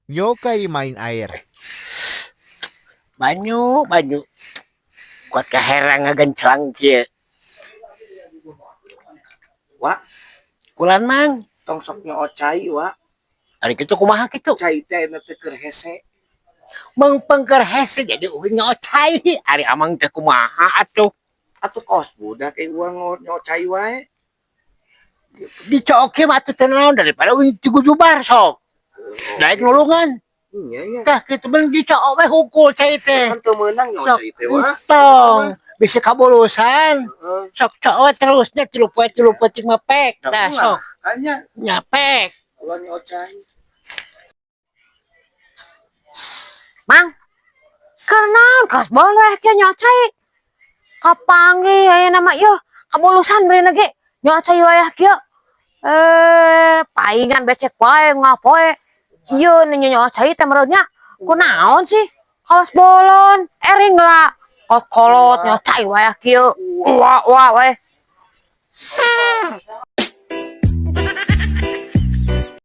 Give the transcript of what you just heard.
Nyokai main air. Banyu kuat kaherang ngagencang kieu. Wak, Kulan mang tong sok nyoocai wa. ari kitu kumaha kitu Cai teh na teu keur hese. mengpengker hese jadi ugi nyocai ari amang teh kumaha atuh Atuh kos budak uang nyoocai wae. dicoke mah atuh teh naon daripada uing jubar sok daek nulungan Nya nya. tah kitu bener dicok we hukul cai teh Kan teu meunang nyoocai teh wa. tong bisa kabulusan Heeh. sok cok we terusnya tilu peuting mah pek tah sok Tanya nyapek ulah nyoocai. Mang, kenaon kas boleh ke nyocai. Kapangi aya nama ieu kabulusan beurina ge nyocai wayah kieu. Paingan becek wae ngapoe. Ieu nya nyocai teh meureunya kunaon sih? Kaos bolon, ering lah. Kolot nyocai wayah kieu. Wah we.